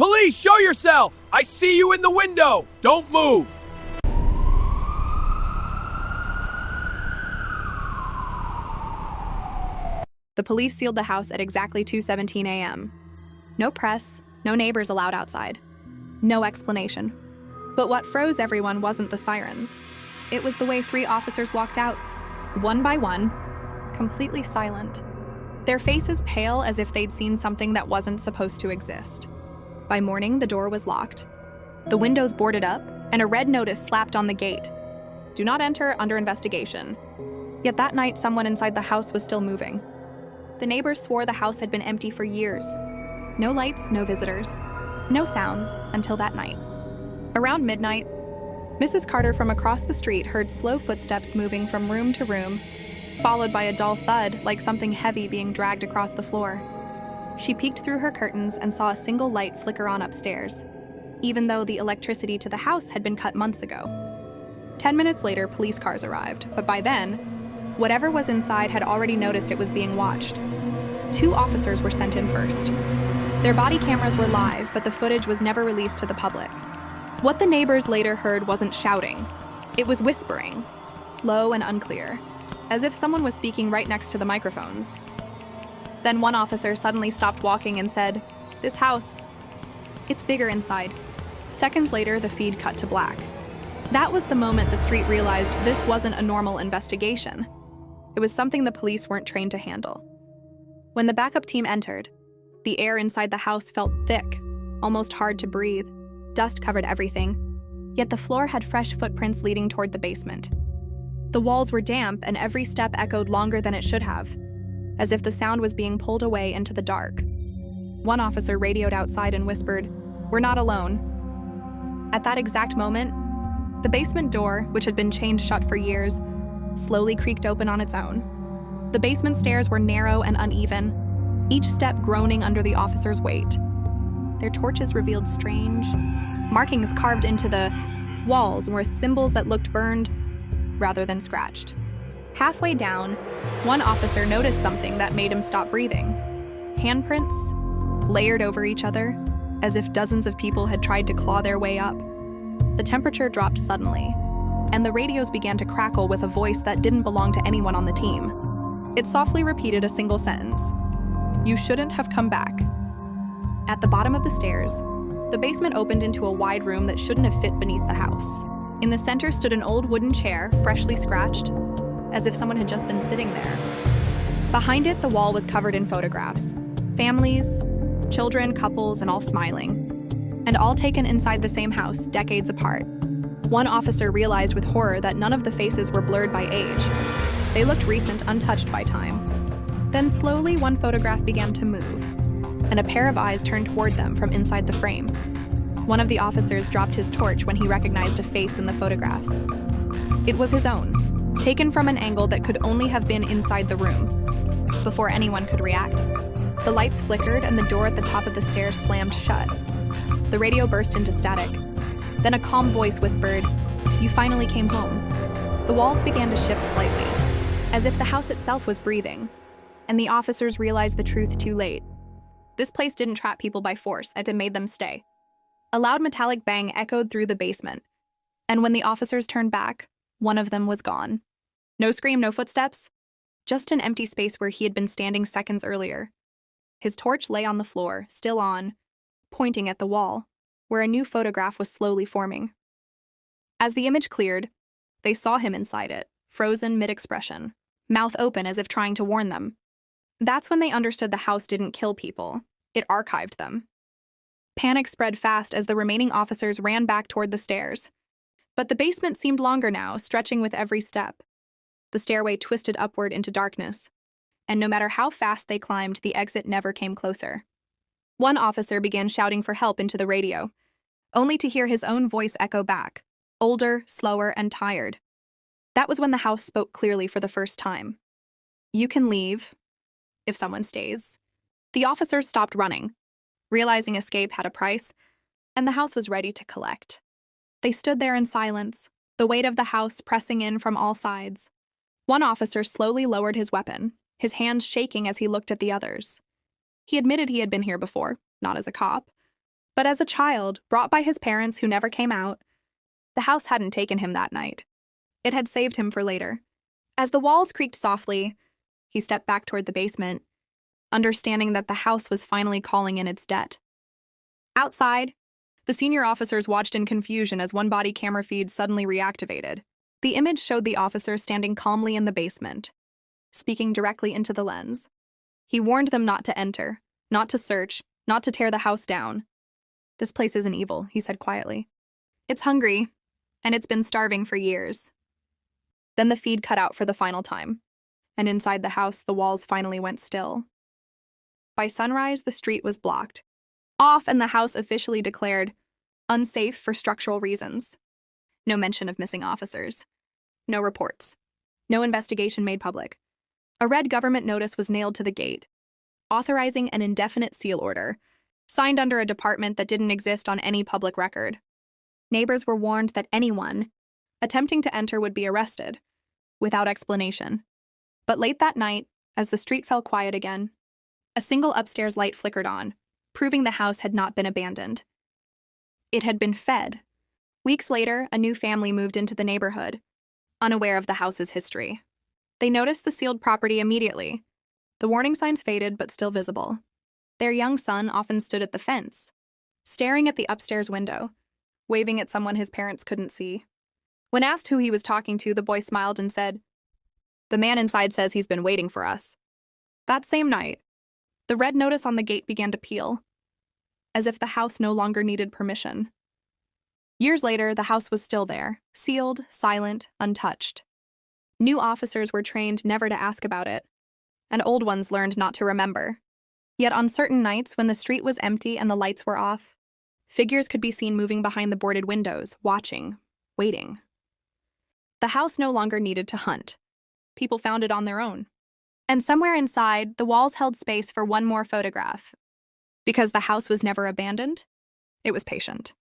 Police, show yourself! I see you in the window! Don't move! The police sealed the house at exactly 2:17 a.m. No press, no neighbors allowed outside. No explanation. But what froze everyone wasn't the sirens. It was the way 3 officers walked out, one by one, completely silent. Their faces pale as if they'd seen something that wasn't supposed to exist. By morning, the door was locked, the windows boarded up, and a red notice slapped on the gate. Do not enter, under investigation. Yet that night, someone inside the house was still moving. The neighbors swore the house had been empty for years. No lights, no visitors, no sounds until that night. Around midnight, Mrs. Carter from across the street heard slow footsteps moving from room to room, followed by a dull thud like something heavy being dragged across the floor. She peeked through her curtains and saw a single light flicker on upstairs, even though the electricity to the house had been cut months ago. 10 minutes later, police cars arrived, but by then, whatever was inside had already noticed it was being watched. 2 officers were sent in first. Their body cameras were live, but the footage was never released to the public. What the neighbors later heard wasn't shouting. It was whispering, low and unclear, as if someone was speaking right next to the microphones. Then one officer suddenly stopped walking and said, "This house, it's bigger inside." Seconds later, the feed cut to black. That was the moment the street realized this wasn't a normal investigation. It was something the police weren't trained to handle. When the backup team entered, the air inside the house felt thick, almost hard to breathe. Dust covered everything, yet the floor had fresh footprints leading toward the basement. The walls were damp and every step echoed longer than it should have, as if the sound was being pulled away into the dark. One officer radioed outside and whispered, "We're not alone." At that exact moment, the basement door, which had been chained shut for years, slowly creaked open on its own. The basement stairs were narrow and uneven, each step groaning under the officer's weight. Their torches revealed strange markings carved into the walls were symbols that looked burned rather than scratched. Halfway down, one officer noticed something that made him stop breathing. Handprints, layered over each other, as if dozens of people had tried to claw their way up. The temperature dropped suddenly, and the radios began to crackle with a voice that didn't belong to anyone on the team. It softly repeated a single sentence: "You shouldn't have come back." At the bottom of the stairs, the basement opened into a wide room that shouldn't have fit beneath the house. In the center stood an old wooden chair, freshly scratched, as if someone had just been sitting there. Behind it, the wall was covered in photographs. Families, children, couples, and all smiling. And all taken inside the same house, decades apart. One officer realized with horror that none of the faces were blurred by age. They looked recent, untouched by time. Then slowly, one photograph began to move, and a pair of eyes turned toward them from inside the frame. One of the officers dropped his torch when he recognized a face in the photographs. It was his own, taken from an angle that could only have been inside the room. Before anyone could react, the lights flickered and the door at the top of the stairs slammed shut. The radio burst into static. Then a calm voice whispered, "You finally came home." The walls began to shift slightly, as if the house itself was breathing, and the officers realized the truth too late. This place didn't trap people by force, it made them stay. A loud metallic bang echoed through the basement, and when the officers turned back, one of them was gone. No scream, no footsteps, just an empty space where he had been standing seconds earlier. His torch lay on the floor, still on, pointing at the wall, where a new photograph was slowly forming. As the image cleared, they saw him inside it, frozen mid-expression, mouth open as if trying to warn them. That's when they understood the house didn't kill people, it archived them. Panic spread fast as the remaining officers ran back toward the stairs. But the basement seemed longer now, stretching with every step. The stairway twisted upward into darkness, and no matter how fast they climbed, the exit never came closer. One officer began shouting for help into the radio, only to hear his own voice echo back, older, slower, and tired. That was when the house spoke clearly for the first time. "You can leave, if someone stays." The officers stopped running, realizing escape had a price, and the house was ready to collect. They stood there in silence, the weight of the house pressing in from all sides. One officer slowly lowered his weapon, his hands shaking as he looked at the others. He admitted he had been here before, not as a cop, But as a child, brought by his parents who never came out, the house hadn't taken him that night. It had saved him for later. As the walls creaked softly, he stepped back toward the basement, understanding that the house was finally calling in its debt. Outside, the senior officers watched in confusion as one body camera feed suddenly reactivated. The image showed the officer standing calmly in the basement, speaking directly into the lens. He warned them not to enter, not to search, not to tear the house down. "This place isn't evil," he said quietly. "It's hungry, and it's been starving for years." Then the feed cut out for the final time, and inside the house the walls finally went still. By sunrise, the street was blocked off and the house officially declared unsafe for structural reasons. No mention of missing officers. No reports. No investigation made public. A red government notice was nailed to the gate, authorizing an indefinite seal order, signed under a department that didn't exist on any public record. Neighbors were warned that anyone attempting to enter would be arrested, without explanation. But late that night, as the street fell quiet again, a single upstairs light flickered on, proving the house had not been abandoned. It had been fed. Weeks later, a new family moved into the neighborhood, unaware of the house's history. They noticed the sealed property immediately. The warning signs faded, but still visible. Their young son often stood at the fence, staring at the upstairs window, waving at someone his parents couldn't see. When asked who he was talking to, the boy smiled and said, "The man inside says he's been waiting for us." That same night, the red notice on the gate began to peel, as if the house no longer needed permission. Years later, the house was still there, sealed, silent, untouched. New officers were trained never to ask about it, and old ones learned not to remember. Yet on certain nights, when the street was empty and the lights were off, figures could be seen moving behind the boarded windows, watching, waiting. The house no longer needed to hunt. People found it on their own. And somewhere inside, the walls held space for one more photograph. Because the house was never abandoned, it was patient.